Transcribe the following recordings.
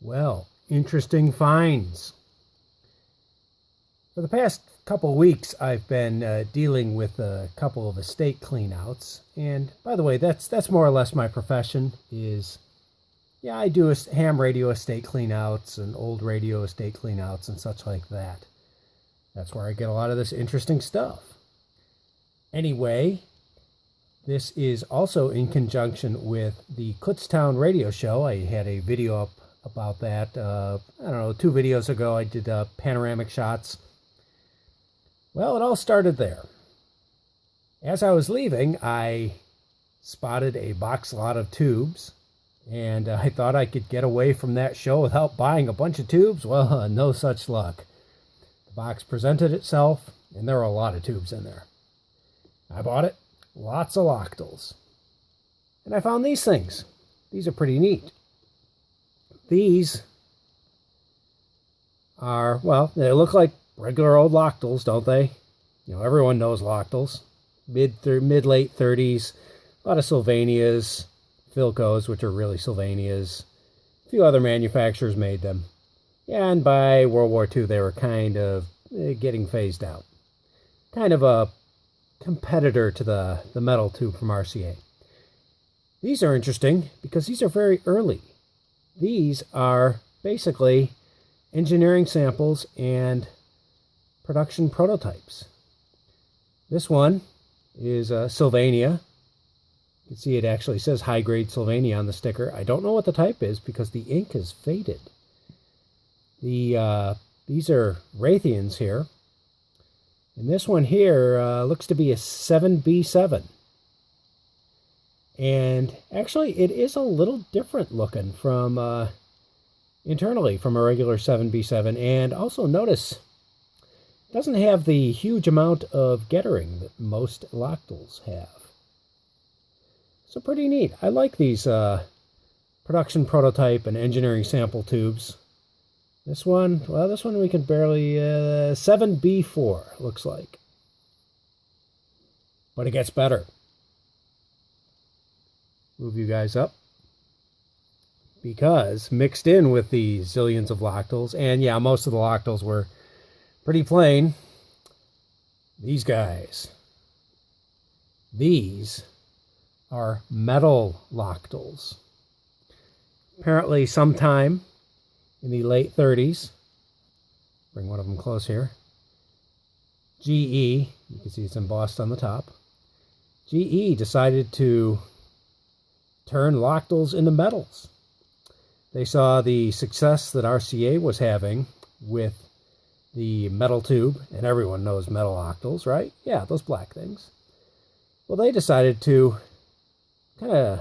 Well, interesting finds. For the past couple weeks, I've been dealing with a couple of estate cleanouts. And by the way, that's more or less my profession I do ham radio estate cleanouts and old radio estate cleanouts and such like that. That's where I get a lot of this interesting stuff. Anyway, this is also in conjunction with the Kutztown Radio show. I had a video up about that. 2 videos ago I did panoramic shots. Well, it all started there. As I was leaving, I spotted a box lot of tubes, and I thought I could get away from that show without buying a bunch of tubes. Well, no such luck. The box presented itself, and there were a lot of tubes in there. I bought it. Lots of loctals. And I found these things. These are pretty neat. These are, they look like regular old loctals, don't they? Everyone knows loctals. Mid-late 30s. A lot of Sylvanias, Philcos, which are really Sylvanias. A few other manufacturers made them. And by World War II, they were kind of getting phased out. Kind of a competitor to the metal tube from RCA. These are interesting because these are very early. These are basically engineering samples and production prototypes. This one is Sylvania. You can see it actually says high-grade Sylvania on the sticker. I don't know what the type is because the ink is faded. These are Raytheons here. And this one here looks to be a 7B7. And actually, it is a little different looking from internally from a regular 7B7. And also notice, it doesn't have the huge amount of gettering that most loctals have. So pretty neat. I like these production prototype and engineering sample tubes. This one we can barely, 7B4, looks like. But it gets better. Move you guys up. Because mixed in with the zillions of loctals, and yeah, most of the loctals were pretty plain. These guys. These are metal loctals. Apparently sometime in the late 30s, bring one of them close here, GE, you can see it's embossed on the top, GE decided to turn loctals into metals. They saw the success that RCA was having with the metal tube, and everyone knows metal loctals, right? Yeah, those black things. Well, they decided to kind of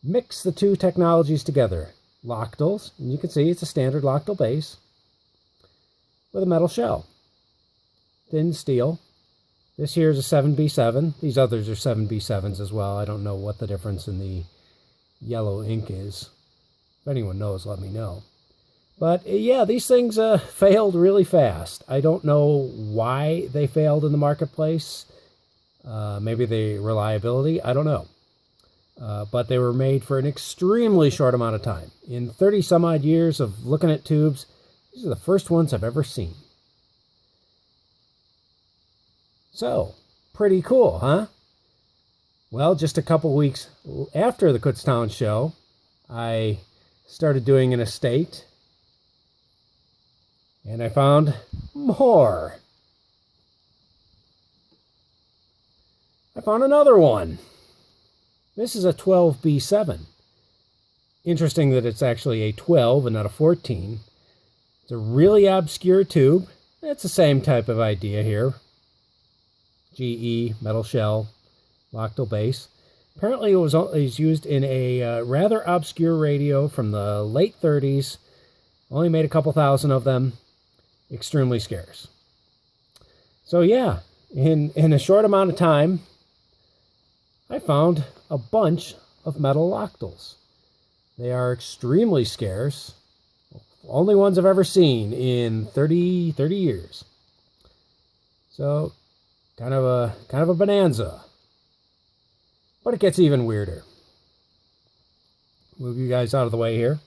mix the two technologies together. Loctals, and you can see it's a standard loctal base with a metal shell. Thin steel. This here is a 7B7. These others are 7B7s as well. I don't know what the difference in the yellow ink is. If anyone knows, let me know. But yeah, these things failed really fast. I don't know why they failed in the marketplace. Maybe the reliability, I don't know. But they were made for an extremely short amount of time. In 30 some odd years of looking at tubes, these are the first ones I've ever seen. So, pretty cool, huh? Well, just a couple weeks after the Kutztown show, I started doing an estate, and I found more. I found another one. This is a 12B7. Interesting that it's actually a 12 and not a 14. It's a really obscure tube. It's the same type of idea here. GE, metal shell, loctal base. Apparently it was used in a rather obscure radio from the late 30s. Only made a couple thousand of them. Extremely scarce. So yeah, in a short amount of time, I found a bunch of metal loctals. They are extremely scarce. Only ones I've ever seen in 30 years. So, kind of a bonanza. But it gets even weirder. Move you guys out of the way here.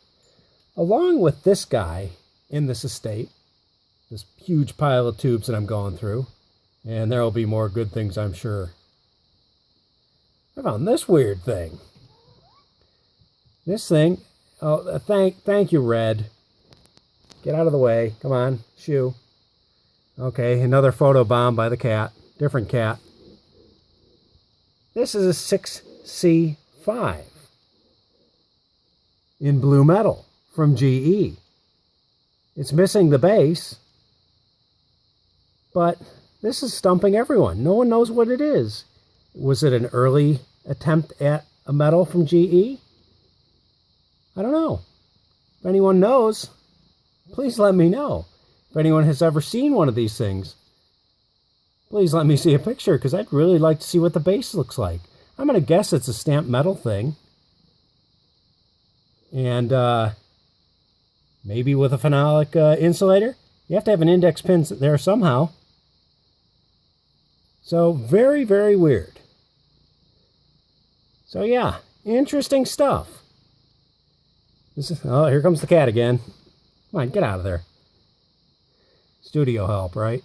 along with this guy in this estate, this huge pile of tubes that I'm going through, and there will be more good things, I'm sure. I found this weird thing. This thing, oh, thank you, Red. Get out of the way. Come on, shoo. Okay, another photo bomb by the cat. Different cat. This is a 6C5 in blue metal from GE. It's missing the base, but this is stumping everyone. No one knows what it is. Was it an early attempt at a metal from GE? I don't know. If anyone knows, please let me know. If anyone has ever seen one of these things, please let me see a picture, because I'd really like to see what the base looks like. I'm going to guess it's a stamped metal thing. And maybe with a phenolic insulator. You have to have an index pin there somehow. So very, very weird. So yeah, interesting stuff. Oh, here comes the cat again. Come on, get out of there. Studio help, right?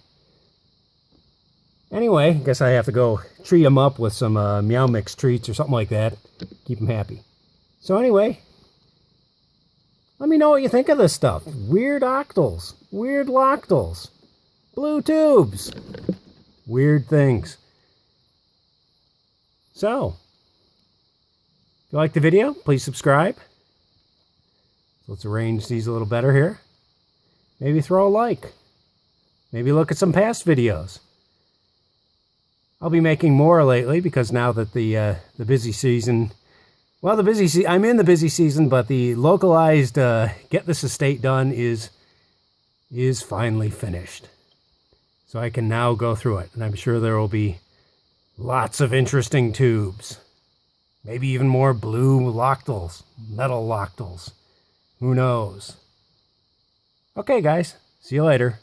Anyway, I guess I have to go treat him up with some Meow Mix treats or something like that. Keep him happy. So anyway, let me know what you think of this stuff. Weird octals. Weird loctals. Blue tubes. Weird things. So, if you like the video, please subscribe. Let's arrange these a little better here. Maybe throw a like. Maybe look at some past videos. I'll be making more lately because now that the busy season, well, I'm in the busy season, but the localized get this estate done is finally finished. So I can now go through it, and I'm sure there will be lots of interesting tubes. Maybe even more blue loctals, metal loctals. Who knows? Okay, guys. See you later.